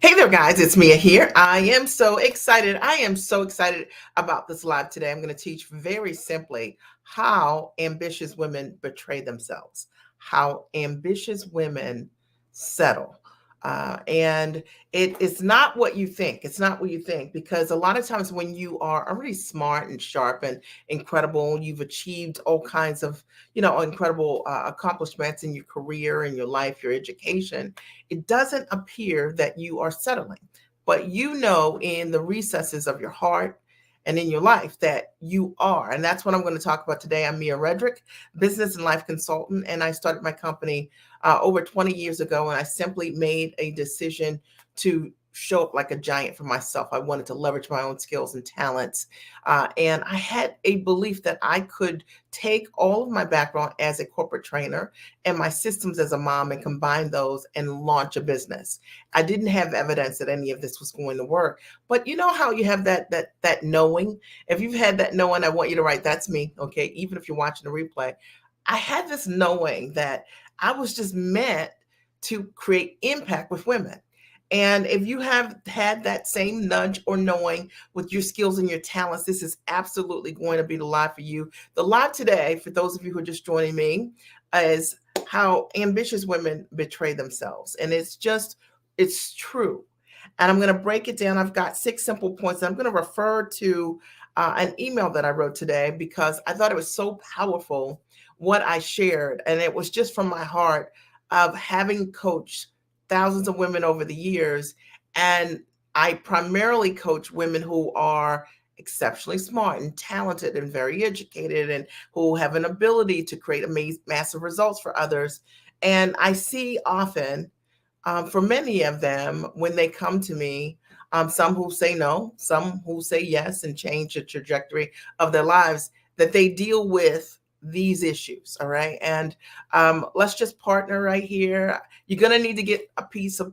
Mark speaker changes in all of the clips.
Speaker 1: Hey there, guys. It's Mia here. I am so excited. I am so excited about this live today. I'm going to teach very simply how ambitious women betray themselves, how ambitious women settle. And it's not what you think. It's not what you think, because a lot of times when you are already smart and sharp and incredible, you've achieved all kinds of, incredible accomplishments in your career, in your life, your education, it doesn't appear that you are settling, but you know in the recesses of your heart and in your life that you are. And that's what I'm going to talk about today. I'm Mia Redrick, business and life consultant, and I started my company over 20 years ago. And I simply made a decision to show up like a giant for myself. I wanted to leverage my own skills and talents. And I had a belief that I could take all of my background as a corporate trainer and my systems as a mom and combine those and launch a business. I didn't have evidence that any of this was going to work. But you know how you have that knowing? If you've had that knowing, I want you to write, that's me, okay? Even if you're watching the replay. I had this knowing that I was just meant to create impact with women. And if you have had that same nudge or knowing with your skills and your talents, this is absolutely going to be the live for you. The live today, for those of you who are just joining me, is how ambitious women betray themselves. And it's true. And I'm going to break it down. I've got 6 simple points. I'm going to refer to an email that I wrote today because I thought it was so powerful what I shared. And it was just from my heart of having coached thousands of women over the years. And I primarily coach women who are exceptionally smart and talented and very educated and who have an ability to create massive results for others. And I see often for many of them, when they come to me, some who say no, some who say yes and change the trajectory of their lives, that they deal with these issues. All right. And let's just partner right here. You're going to need to get a piece of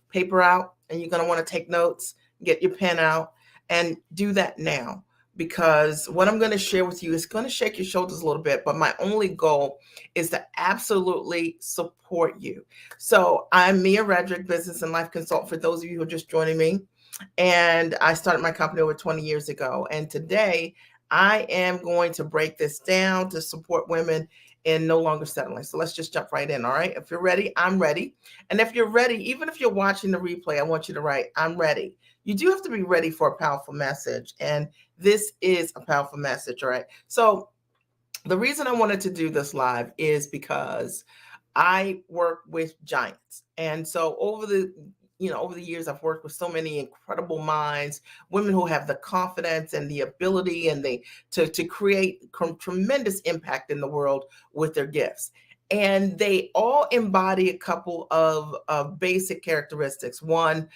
Speaker 1: paper out, and you're going to want to take notes, get your pen out, and do that now. Because what I'm going to share with you is going to shake your shoulders a little bit, but my only goal is to absolutely support you. So I'm Mia Redrick, business and life consultant, for those of you who are just joining me. And I started my company over 20 years ago. And today I am going to break this down to support women in no longer settling. So let's just jump right in. All right. If you're ready, I'm ready. And if you're ready, even if you're watching the replay, I want you to write, I'm ready. You do have to be ready for a powerful message. And this is a powerful message. All right. So the reason I wanted to do this live is because I work with giants. And so over the years, I've worked with so many incredible minds, women who have the confidence and the ability and to create tremendous impact in the world with their gifts. And they all embody a couple of basic characteristics. One,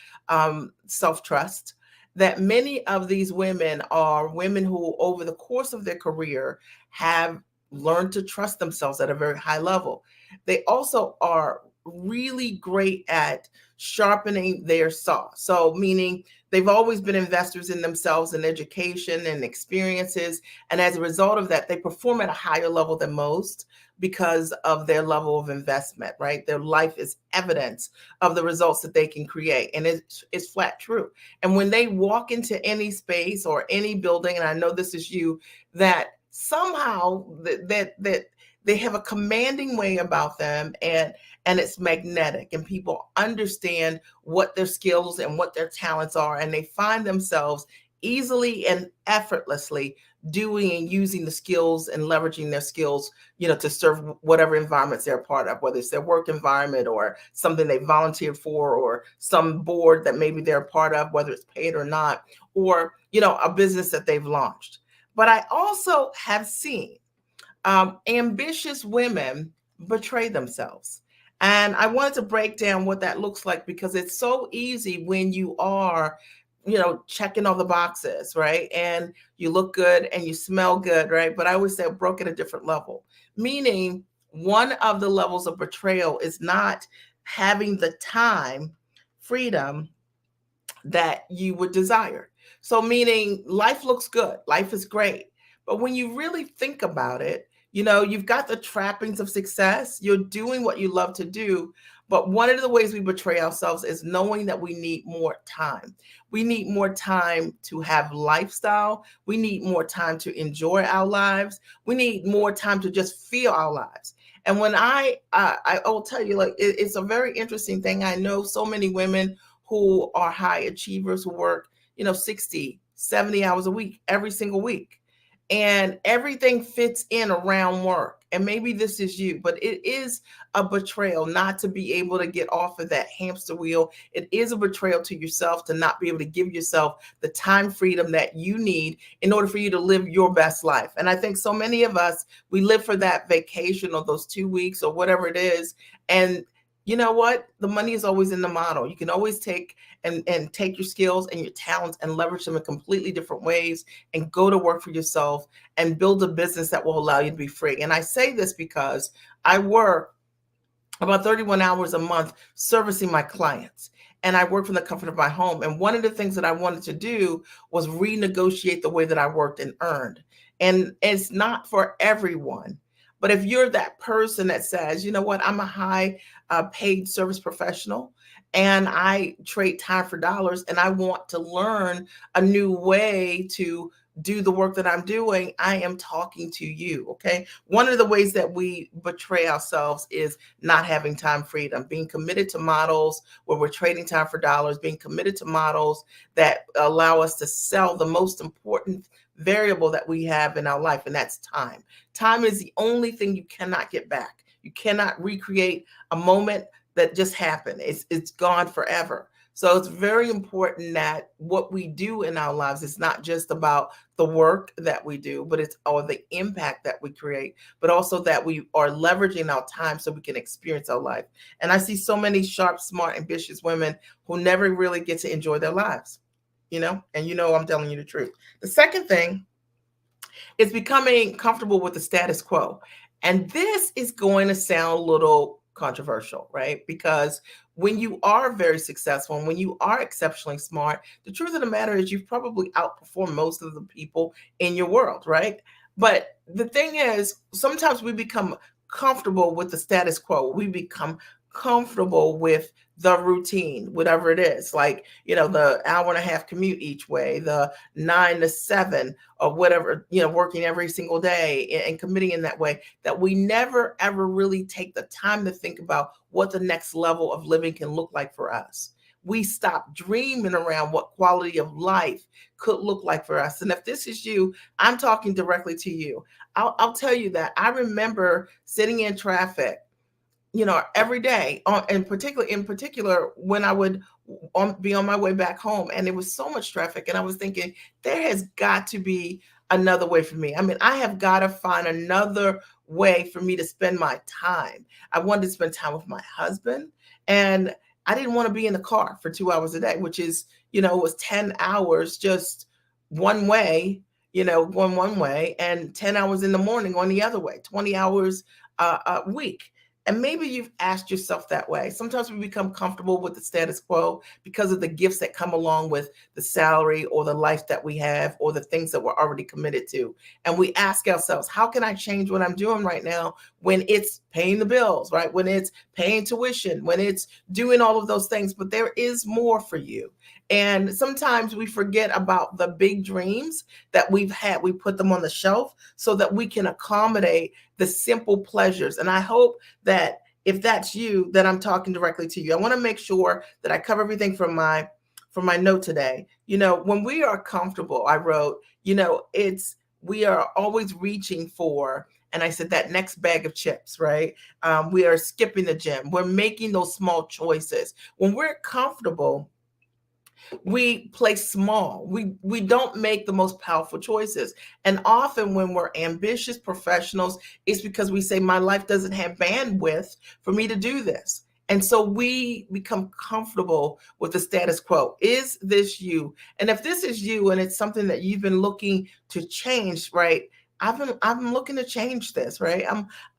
Speaker 1: self-trust. That many of these women are women who, over the course of their career, have learned to trust themselves at a very high level. They also are really great at sharpening their saw. So, meaning they've always been investors in themselves and education and experiences. And as a result of that, they perform at a higher level than most because of their level of investment, right? Their life is evidence of the results that they can create. And it's flat true. And when they walk into any space or any building, and I know this is you, that somehow that they have a commanding way about them, and it's magnetic, and people understand what their skills and what their talents are, and they find themselves easily and effortlessly doing and using the skills and leveraging their skills, to serve whatever environments they're a part of, whether it's their work environment or something they volunteered for, or some board that maybe they're a part of, whether it's paid or not, or a business that they've launched. But I also have seen ambitious women betray themselves. And I wanted to break down what that looks like, because it's so easy when you are, checking all the boxes, right? And you look good and you smell good, right? But I always say broke at a different level, meaning one of the levels of betrayal is not having the time, freedom that you would desire. So, meaning life looks good, life is great. But when you really think about it, You've got the trappings of success. You're doing what you love to do. But one of the ways we betray ourselves is knowing that we need more time. We need more time to have lifestyle. We need more time to enjoy our lives. We need more time to just feel our lives. And when I will tell you, like, it's a very interesting thing. I know so many women who are high achievers who work, 60, 70 hours a week, every single week. And everything fits in around work. And maybe this is you, but it is a betrayal not to be able to get off of that hamster wheel. It is a betrayal to yourself to not be able to give yourself the time freedom that you need in order for you to live your best life. And I think so many of us, we live for that vacation or those 2 weeks or whatever it is. And you know what? The money is always in the model. You can always take and take your skills and your talents and leverage them in completely different ways and go to work for yourself and build a business that will allow you to be free. And I say this because I work about 31 hours a month servicing my clients. And I work from the comfort of my home. And one of the things that I wanted to do was renegotiate the way that I worked and earned. And it's not for everyone. But if you're that person that says, you know what, I'm a high paid service professional and I trade time for dollars and I want to learn a new way to do the work that I'm doing, I am talking to you. Okay. One of the ways that we betray ourselves is not having time freedom, being committed to models where we're trading time for dollars, being committed to models that allow us to sell the most important variable that we have in our life, and that's time. Time is the only thing you cannot get back. You cannot recreate a moment that just happened. It's gone forever. So it's very important that what we do in our lives is not just about the work that we do, but it's all the impact that we create, but also that we are leveraging our time so we can experience our life. And I see so many sharp, smart, ambitious women who never really get to enjoy their lives, and I'm telling you the truth. The second thing is becoming comfortable with the status quo. And this is going to sound a little controversial, right? Because when you are very successful and when you are exceptionally smart, the truth of the matter is you've probably outperformed most of the people in your world, right? But the thing is, sometimes we become comfortable with the status quo. We become comfortable with the routine, whatever it is, like, the hour and a half commute each way, the 9 to 7 or whatever, working every single day and committing in that way, that we never, ever really take the time to think about what the next level of living can look like for us. We stop dreaming around what quality of life could look like for us. And if this is you, I'm talking directly to you. I'll tell you that I remember sitting in traffic every day, in particular, when I would be on my way back home, and there was so much traffic, and I was thinking, there has got to be another way for me. I mean, I have got to find another way for me to spend my time. I wanted to spend time with my husband, and I didn't want to be in the car for 2 hours a day, which is, it was 10 hours just one way, going one way, and 10 hours in the morning going the other way, 20 hours a week. And maybe you've asked yourself that way. Sometimes we become comfortable with the status quo because of the gifts that come along with the salary or the life that we have or the things that we're already committed to. And we ask ourselves, how can I change what I'm doing right now when it's paying the bills, right? When it's paying tuition, when it's doing all of those things, but there is more for you. And sometimes we forget about the big dreams that we've had. We put them on the shelf so that we can accommodate the simple pleasures. And I hope that if that's you, that I'm talking directly to you. I want to make sure that I cover everything from my note today. When we are comfortable, I wrote, we are always reaching for, and I said, that next bag of chips, right? We are skipping the gym. We're making those small choices. When we're comfortable, we play small. We don't make the most powerful choices. And often when we're ambitious professionals, it's because we say, my life doesn't have bandwidth for me to do this. And so we become comfortable with the status quo. Is this you? And if this is you and it's something that you've been looking to change, right? I'm looking to change this, right?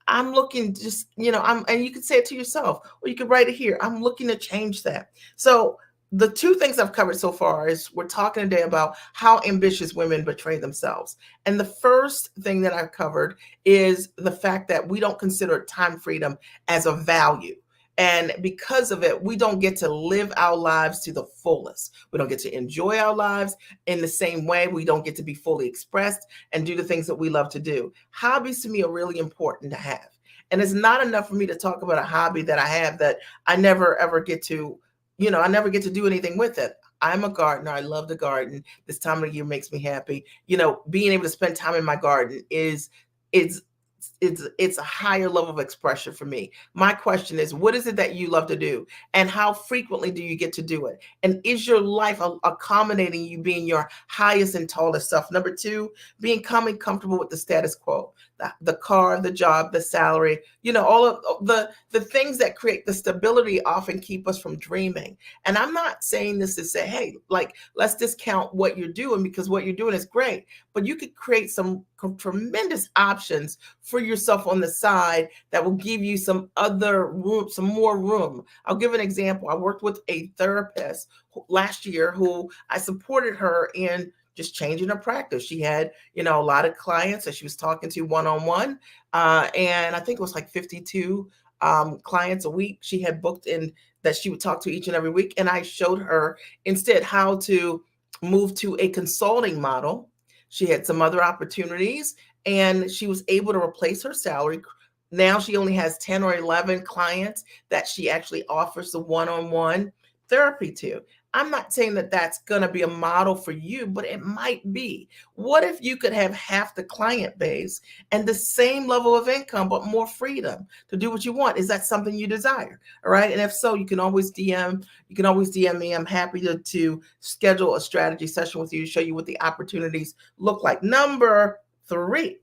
Speaker 1: I'm looking just, and you can say it to yourself, or you could write it here. I'm looking to change that. So the two things I've covered so far is we're talking today about how ambitious women betray themselves. And the first thing that I've covered is the fact that we don't consider time freedom as a value. And because of it, we don't get to live our lives to the fullest. We don't get to enjoy our lives in the same way. We don't get to be fully expressed and do the things that we love to do. Hobbies to me are really important to have. And it's not enough for me to talk about a hobby that I have that I never ever get to, I never get to do anything with it. I'm a gardener. I love to garden. This time of the year makes me happy. Being able to spend time in my garden is it's a higher level of expression for me. My question is, what is it that you love to do, and how frequently do you get to do it? And is your life accommodating you being your highest and tallest self? Number two, becoming comfortable with the status quo, the car, the job, the salary, all of the things that create the stability often keep us from dreaming. And I'm not saying this to say, hey, like, let's discount what you're doing, because what you're doing is great, but you could create some tremendous options for yourself on the side that will give you some other room, some more room. I'll give an example. I worked with a therapist last year who I supported her in just changing her practice. She had, a lot of clients that she was talking to one-on-one. And I think it was like 52 clients a week she had booked in that she would talk to each and every week. And I showed her instead how to move to a consulting model. She had some other opportunities and she was able to replace her salary. Now she only has 10 or 11 clients that she actually offers the one-on-one therapy to. I'm not saying that that's going to be a model for you, but it might be. What if you could have half the client base and the same level of income, but more freedom to do what you want? Is that something you desire? All right. And if so, you can always DM me. I'm happy to schedule a strategy session with you to show you what the opportunities look like. Number three,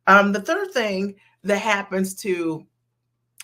Speaker 1: the third thing that happens to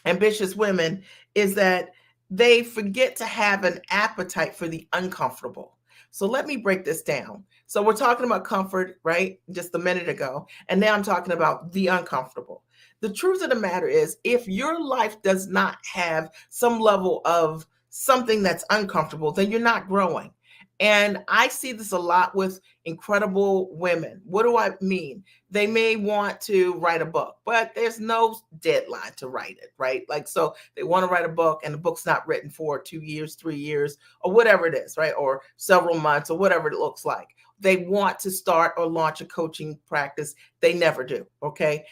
Speaker 1: ambitious women is that they forget to have an appetite for the uncomfortable. So let me break this down. So we're talking about comfort, right? Just a minute ago. And now I'm talking about the uncomfortable. The truth of the matter is, if your life does not have some level of something that's uncomfortable, then you're not growing. And I see this a lot with incredible women. What do I mean? They may want to write a book, but there's no deadline to write it, right? Like, so they want to write a book and the book's not written for 2 years, 3 years, or whatever it is, right? Or several months or whatever it looks like. They want to start or launch a coaching practice. They never do. Okay.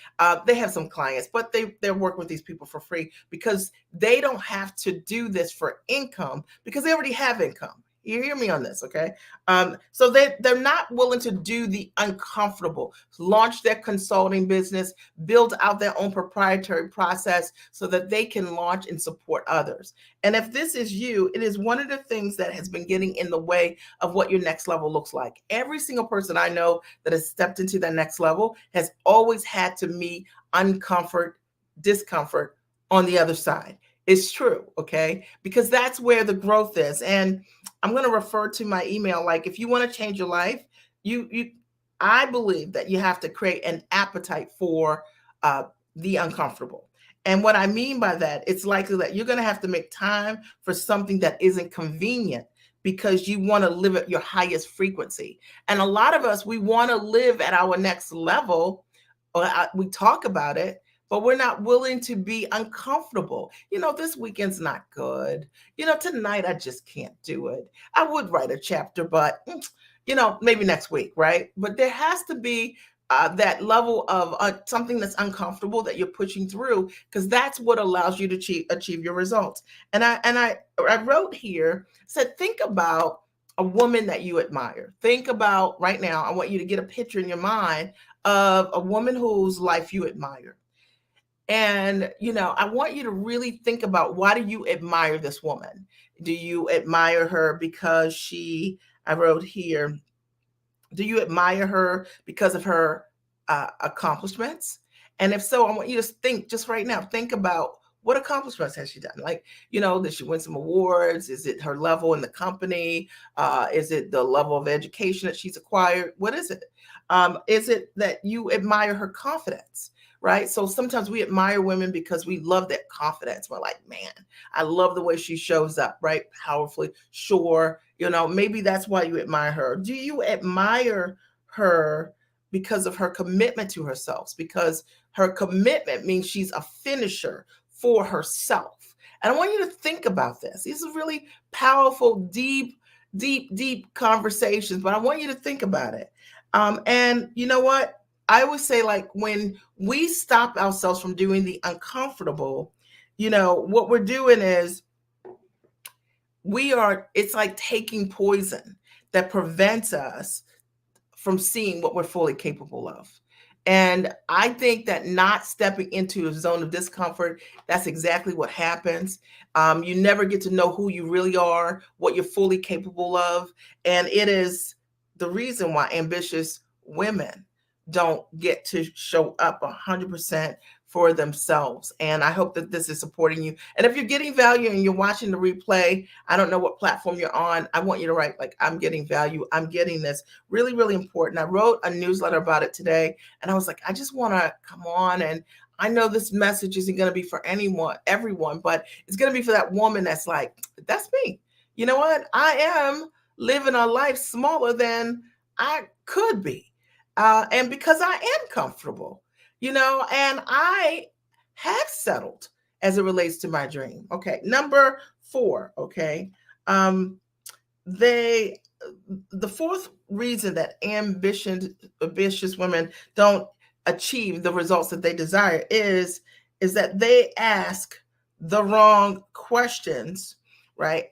Speaker 1: They have some clients, but they're working with these people for free because they don't have to do this for income because they already have income. You hear me on this, okay? So they're not willing to do the uncomfortable, launch their consulting business, build out their own proprietary process so that they can launch and support others. And if this is you, it is one of the things that has been getting in the way of what your next level looks like. Every single person I know that has stepped into that next level has always had to meet discomfort on the other side. It's true, okay? Because that's where the growth is. And I'm going to refer to my email. Like, if you want to change your life, I believe that you have to create an appetite for the uncomfortable. And what I mean by that, it's likely that you're going to have to make time for something that isn't convenient because you want to live at your highest frequency. And a lot of us, we want to live at our next level. We talk about it, but we're not willing to be uncomfortable. This weekend's not good. Tonight I just can't do it. I would write a chapter, but maybe next week, right? But there has to be that level of something that's uncomfortable that you're pushing through, because that's what allows you to achieve your results. And I wrote here, said, think about a woman that you admire. Think about right now, I want you to get a picture in your mind of a woman whose life you admire. And, I want you to really think about, why do you admire this woman? Do you admire her because I wrote here, do you admire her because of her accomplishments? And if so, I want you to think just right now, think about, what accomplishments has she done? Like, did she win some awards? Is it her level in the company? Is it the level of education that she's acquired? What is it? Is it that you admire her confidence? right? So sometimes we admire women because we love that confidence. We're like, man, I love the way she shows up, right? Powerfully, sure. Maybe that's why you admire her. Do you admire her because of her commitment to herself? Because her commitment means she's a finisher for herself. And I want you to think about this. These are really powerful, deep conversations, but I want you to think about it. And you know what? I always say, like, when we stop ourselves from doing the uncomfortable, what we're doing is it's like taking poison that prevents us from seeing what we're fully capable of. And I think that not stepping into a zone of discomfort, that's exactly what happens. You never get to know who you really are, what you're fully capable of. And it is the reason why ambitious women don't get to show up 100% for themselves. And I hope that this is supporting you. And if you're getting value and you're watching the replay, I don't know what platform you're on, I want you to write, like, I'm getting value. I'm getting this. Really, really important. I wrote a newsletter about it today, and I was like, I just want to come on, and I know this message isn't going to be for everyone, but it's going to be for that woman that's like, that's me. You know what? I am living a life smaller than I could be. And because I am comfortable, and I have settled as it relates to my dream. Okay. Number 4. Okay. They the fourth reason that ambitious women don't achieve the results that they desire is that they ask the wrong questions, right?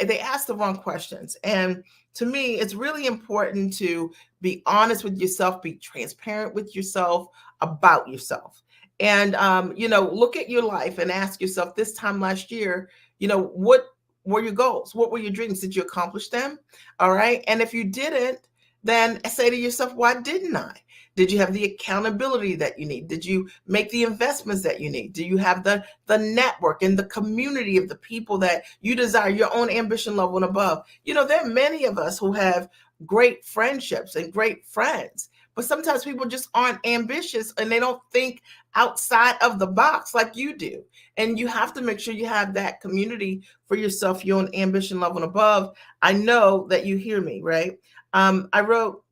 Speaker 1: They ask the wrong questions. And to me, it's really important to be honest with yourself, be transparent with yourself about yourself. And look at your life and ask yourself, this time last year, what were your goals? What were your dreams? Did you accomplish them? All right. And if you didn't, then say to yourself, why didn't I? Did you have the accountability that you need? Did you make the investments that you need? Do you have the network and the community of the people that you desire, your own ambition level and above? There are many of us who have great friendships and great friends, but sometimes people just aren't ambitious and they don't think outside of the box like you do. And you have to make sure you have that community for yourself, your own ambition level and above. I know that you hear me, right? I wrote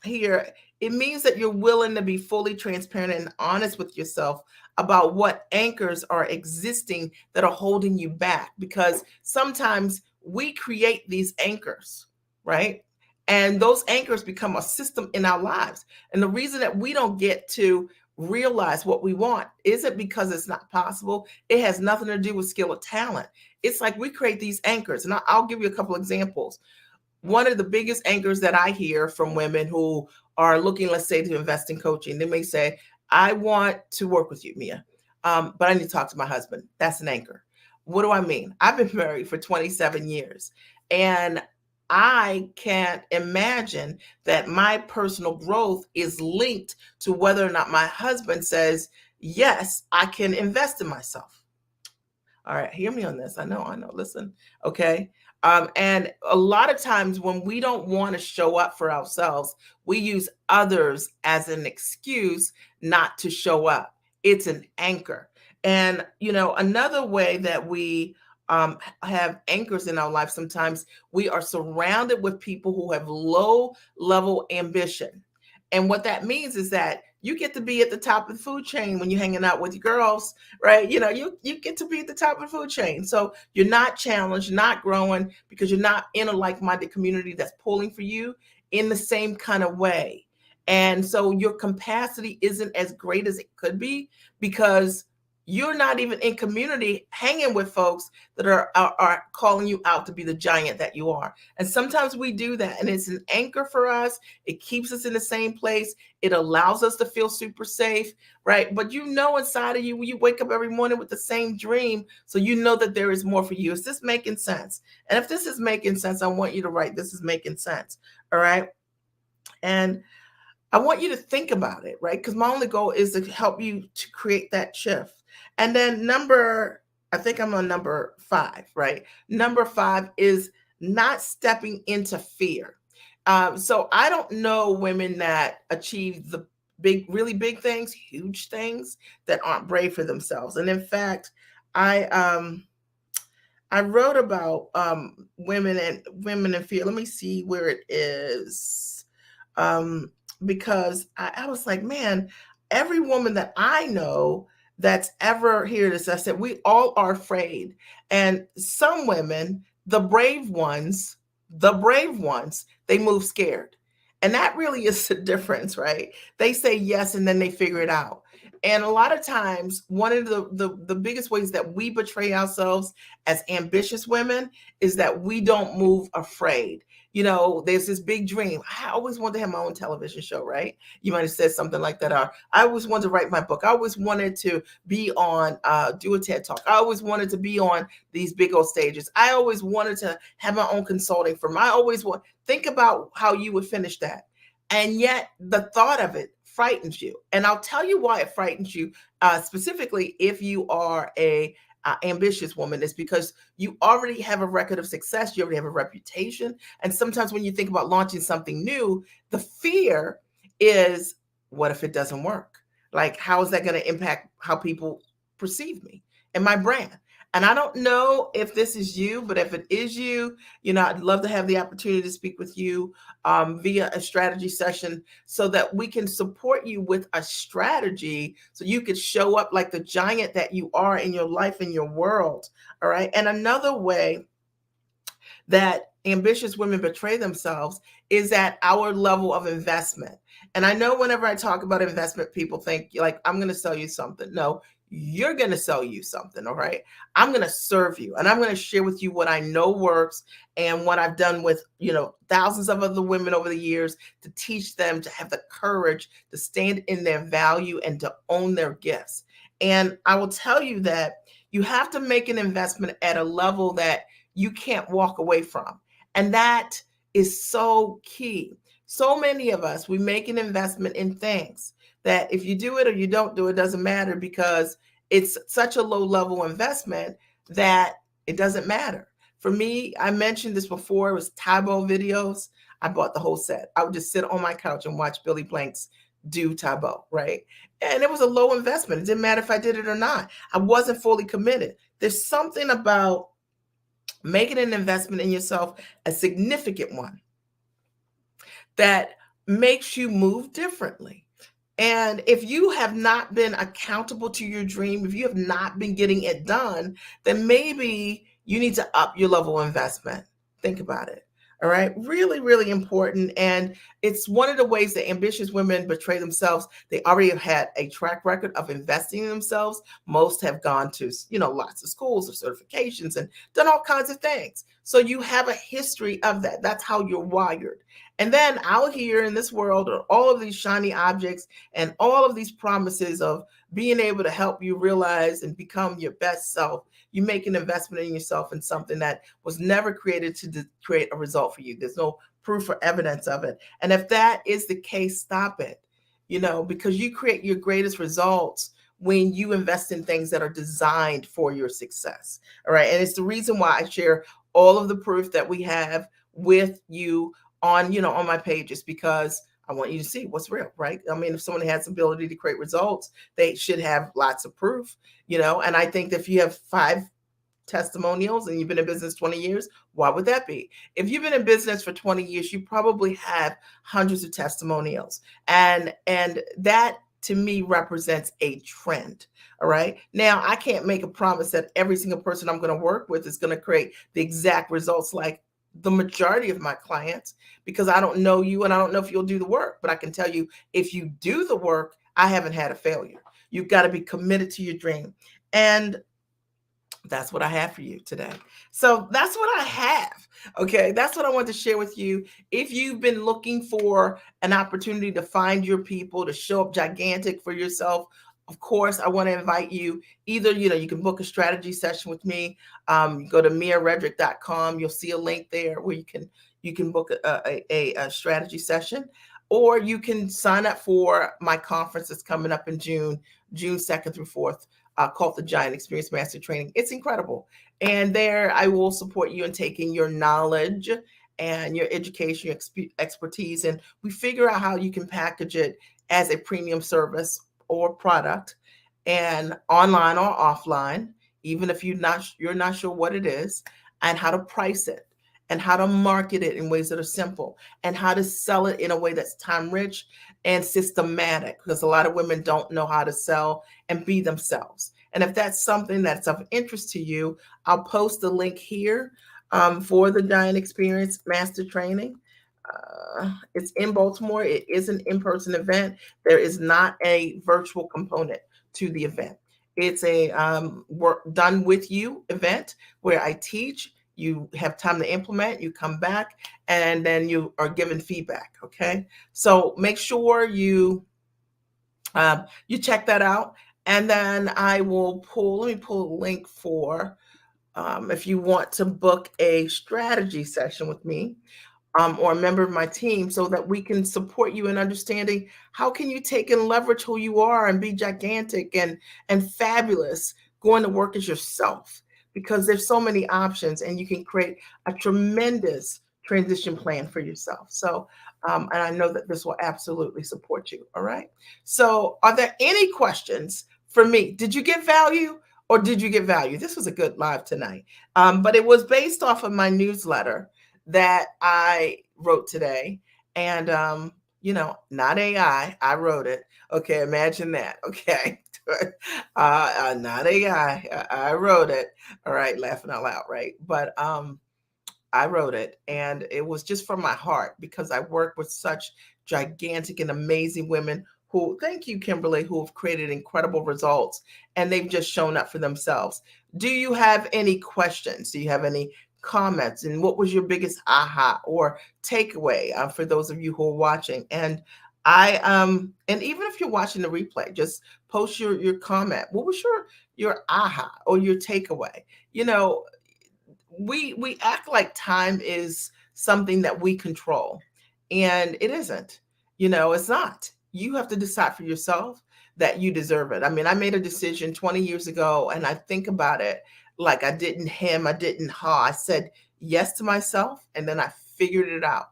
Speaker 1: here, it means that you're willing to be fully transparent and honest with yourself about what anchors are existing that are holding you back. Because sometimes we create these anchors, right? And those anchors become a system in our lives. And the reason that we don't get to realize what we want isn't because it's not possible. It has nothing to do with skill or talent. It's like we create these anchors. And I'll give you a couple examples. One of the biggest anchors that I hear from women who are looking, let's say, to invest in coaching, they may say, I want to work with you, Mia, but I need to talk to my husband. That's an anchor. What do I mean? I've been married for 27 years, and I can't imagine that my personal growth is linked to whether or not my husband says, yes, I can invest in myself. All right, hear me on this. I know. Listen, okay. And a lot of times when we don't want to show up for ourselves, we use others as an excuse not to show up. It's an anchor. And, another way that we have anchors in our life, sometimes we are surrounded with people who have low level ambition. And what that means is that you get to be at the top of the food chain when you're hanging out with your girls, right? You get to be at the top of the food chain. So you're not challenged, not growing because you're not in a like-minded community that's pulling for you in the same kind of way. And so your capacity isn't as great as it could be because you're not even in community hanging with folks that are calling you out to be the giant that you are. And sometimes we do that, and it's an anchor for us. It keeps us in the same place. It allows us to feel super safe, right? But inside of you, you wake up every morning with the same dream, so you know that there is more for you. Is this making sense? And if this is making sense, I want you to write, this is making sense, all right? And I want you to think about it, right? Because my only goal is to help you to create that shift. And then I think I'm on number 5, right? Number 5 is not stepping into fear. So I don't know women that achieve big, really big things, huge things that aren't brave for themselves. And in fact, I I wrote about women in fear. Let me see where it is. Um, because I was like, man, every woman that I know that's ever hear this, I said, we all are afraid. And some women, the brave ones, they move scared. And that really is the difference, right? They say yes and then they figure it out. And a lot of times, one of the biggest ways that we betray ourselves as ambitious women is that we don't move afraid. You know, there's this big dream. I always wanted to have my own television show, right? You might have said something like that. Or I always wanted to write my book. I always wanted to be on, do a TED talk. I always wanted to be on these big old stages. I always wanted to have my own consulting firm. I always want, think about how you would finish that. And yet the thought of it frightens you. And I'll tell you why it frightens you, specifically if you are a ambitious woman, is because you already have a record of success. You already have a reputation. And sometimes when you think about launching something new, the fear is, what if it doesn't work? Like, how is that going to impact how people perceive me and my brand? And I don't know if this is you, but if it is you, you know, I'd love to have the opportunity to speak with you via a strategy session so that we can support you with a strategy so you could show up like the giant that you are in your life, in your world. All right. And another way that ambitious women betray themselves is at our level of investment. And I know whenever I talk about investment, people think like, I'm going to sell you something. No, you're going to sell you something. All right. I'm going to serve you and I'm going to share with you what I know works and what I've done with, you know, thousands of other women over the years to teach them to have the courage to stand in their value and to own their gifts. And I will tell you that you have to make an investment at a level that you can't walk away from. And that is so key. So many of us, we make an investment in things that if you do it or you don't do it, doesn't matter because it's such a low level investment that it doesn't matter. For me, I mentioned this before, it was Taebo videos. I bought the whole set. I would just sit on my couch and watch Billy Blanks do Taebo, right? And it was a low investment. It didn't matter if I did it or not. I wasn't fully committed. There's something about making an investment in yourself, a significant one, that makes you move differently. And if you have not been accountable to your dream, if you have not been getting it done, then maybe you need to up your level of investment. Think about it. All right. Really, really important. And it's one of the ways that ambitious women betray themselves. They already have had a track record of investing in themselves. Most have gone to, you know, lots of schools or certifications and done all kinds of things. So you have a history of that. That's how you're wired. And then out here in this world are all of these shiny objects and all of these promises of being able to help you realize and become your best self. You make an investment in yourself in something that was never created to create a result for you. There's no proof or evidence of it. And if that is the case, stop it, you know, because you create your greatest results when you invest in things that are designed for your success. All right. And it's the reason why I share all of the proof that we have with you on, you know, on my pages, because I want you to see what's real, right? I mean, if someone has the ability to create results, they should have lots of proof, you know, and I think that if you have 5 testimonials and you've been in business 20 years, why would that be? If you've been in business for 20 years, you probably have hundreds of testimonials. And that to me represents a trend. All right. Now, I can't make a promise that every single person I'm going to work with is going to create the exact results like the majority of my clients, because I don't know you and I don't know if you'll do the work. But I can tell you, if you do the work, I haven't had a failure. You've got to be committed to your dream. And that's what I have for you today. So that's what I have. Okay. That's what I want to share with you. If you've been looking for an opportunity to find your people, to show up gigantic for yourself, of course, I want to invite you either, you know, you can book a strategy session with me. Go to miaredrick.com. You'll see a link there where you can book a strategy session, or you can sign up for my conference that's coming up in June 2nd through 4th. Called the Giant Experience Master Training. It's incredible. And there I will support you in taking your knowledge and your education, your expertise, and we figure out how you can package it as a premium service or product, and online or offline, even if you're not sure what it is, and how to price it, and how to market it in ways that are simple, and how to sell it in a way that's time rich and systematic, because a lot of women don't know how to sell and be themselves. And if that's something that's of interest to you, I'll post the link here for the Giant Experience Master Training. It's in Baltimore. It is an in-person event. There is not a virtual component to the event. It's a work done with you event where I teach. You have time to implement. You come back, and then you are given feedback. Okay, so make sure you check that out, and then I will pull. Let me pull a link for if you want to book a strategy session with me, or a member of my team, so that we can support you in understanding how can you take and leverage who you are and be gigantic and fabulous going to work as yourself, because there's so many options and you can create a tremendous transition plan for yourself. So and I know that this will absolutely support you. All right, so are there any questions for me? Did you get value, or did you get value? This was a good live tonight, but it was based off of my newsletter that I wrote today. And, not AI, I wrote it. Okay, imagine that. Okay. Not AI, I wrote it. All right, laughing out loud, right? But I wrote it, and it was just from my heart, because I work with such gigantic and amazing women who, thank you, Kimberly, who have created incredible results, and they've just shown up for themselves. Do you have any questions? Do you have any comments? And what was your biggest aha or takeaway for those of you who are watching? And and even if you're watching the replay, just post your comment. What was your aha or your takeaway? You know, we act like time is something that we control, and it isn't. It's not. You have to decide for yourself that you deserve it. I mean, I made a decision 20 years ago, and I think about it like I didn't hem, I didn't haw. I said yes to myself, and then I figured it out.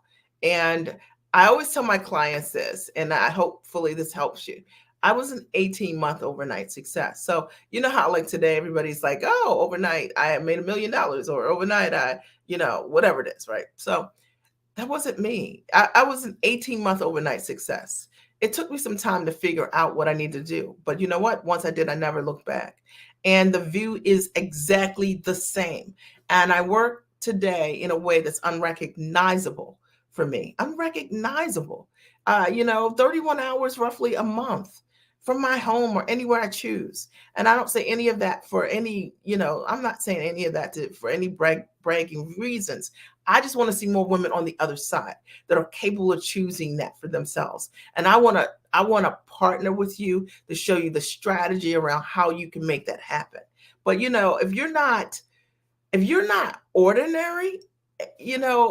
Speaker 1: And I always tell my clients this, and I hopefully this helps you. I was an 18-month overnight success. So, you know how like today everybody's like, oh, overnight I made $1 million, or overnight whatever it is, right? So that wasn't me. I was an 18-month overnight success. It took me some time to figure out what I need to do. But you know what? Once I did, I never looked back. And the view is exactly the same. And I work today in a way that's unrecognizable for me. Unrecognizable. 31 hours roughly a month from my home or anywhere I choose. And I don't say any of that for any, I'm not saying any of that for any bragging reasons. I just want to see more women on the other side that are capable of choosing that for themselves. And I want to partner with you to show you the strategy around how you can make that happen. But if you're not ordinary,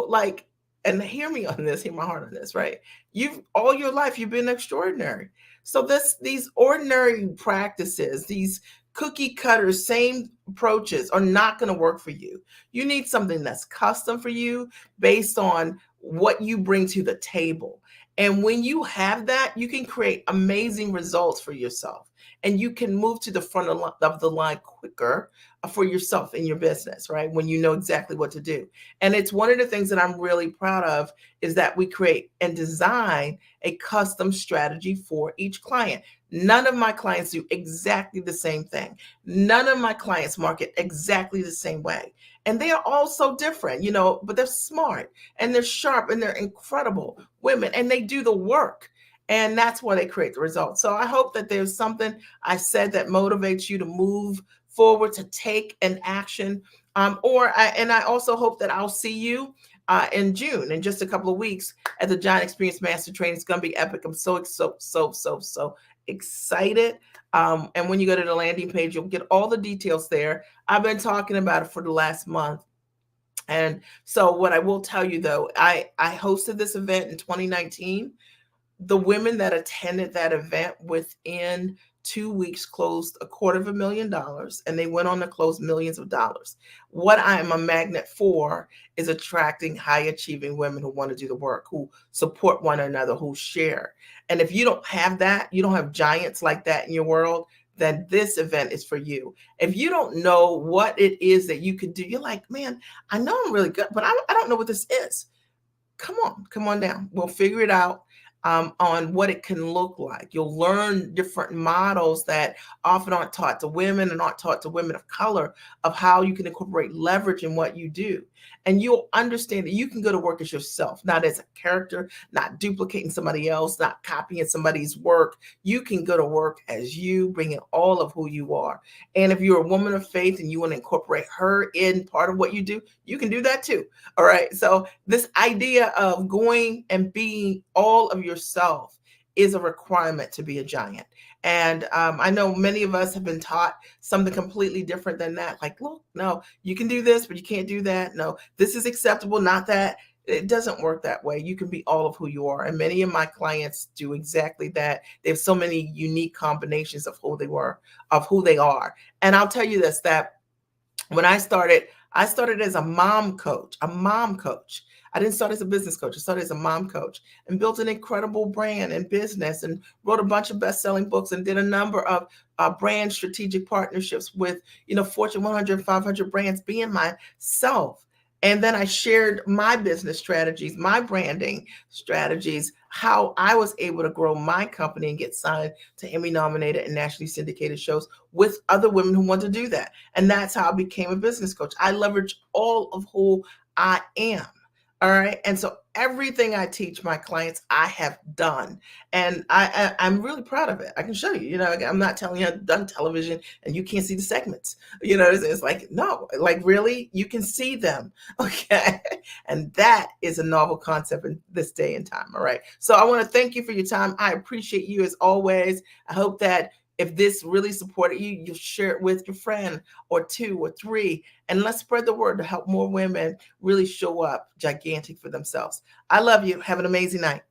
Speaker 1: like, and hear me on this, hear my heart on this, right? You've all your life you've been extraordinary. So these ordinary practices, these cookie cutter same approaches are not going to work for you. You need something that's custom for you based on what you bring to the table. And when you have that, you can create amazing results for yourself, and you can move to the front of the line quicker for yourself in your business, right? When you know exactly what to do. And it's one of the things that I'm really proud of is that we create and design a custom strategy for each client. None of my clients do exactly the same thing. None of my clients market exactly the same way. And they are all so different, but they're smart and they're sharp and they're incredible women, and they do the work. And that's why they create the results. So I hope that there's something I said that motivates you to move forward, to take an action. And I also hope that I'll see you in June, in just a couple of weeks, at the Giant Experience Master Training. It's going to be epic. I'm so excited. And when you go to the landing page, you'll get all the details there. I've been talking about it for the last month. And so what I will tell you, though, I hosted this event in 2019. The women that attended that event within 2 weeks closed $250,000, and they went on to close millions of dollars. What I am a magnet for is attracting high achieving women who want to do the work, who support one another, who share. And if you don't have that, you don't have giants like that in your world, then this event is for you. If you don't know what it is that you could do, you're like, man, I know I'm really good, but I don't know what this is. Come on down. We'll figure it out on what it can look like. You'll learn different models that often aren't taught to women and aren't taught to women of color, of how you can incorporate leverage in what you do. And you'll understand that you can go to work as yourself, not as a character, not duplicating somebody else, not copying somebody's work. You can go to work as you, bringing all of who you are. And if you're a woman of faith and you want to incorporate her in part of what you do, you can do that too. All right. So this idea of going and being all of yourself is a requirement to be a giant. And I know many of us have been taught something completely different than that. Like, look, no, you can do this, but you can't do that. No, this is acceptable, not that. It doesn't work that way. You can be all of who you are. And many of my clients do exactly that. They have so many unique combinations of who they were, of who they are. And I'll tell you this, that when I started as a mom coach, I didn't start as a business coach. I started as a mom coach and built an incredible brand and business and wrote a bunch of best-selling books and did a number of brand strategic partnerships with, Fortune 100, 500 brands, being myself. And then I shared my business strategies, my branding strategies, how I was able to grow my company and get signed to Emmy nominated and nationally syndicated shows with other women who want to do that. And that's how I became a business coach. I leverage all of who I am. All right. And so everything I teach my clients, I have done. And I'm really proud of it. I can show you, I'm not telling you I've done television and you can't see the segments. It's like, no, like really, you can see them. Okay. And that is a novel concept in this day and time. All right. So I want to thank you for your time. I appreciate you as always. I hope that if this really supported you, you'll share it with your friend or two or three, and let's spread the word to help more women really show up gigantic for themselves. I love you. Have an amazing night.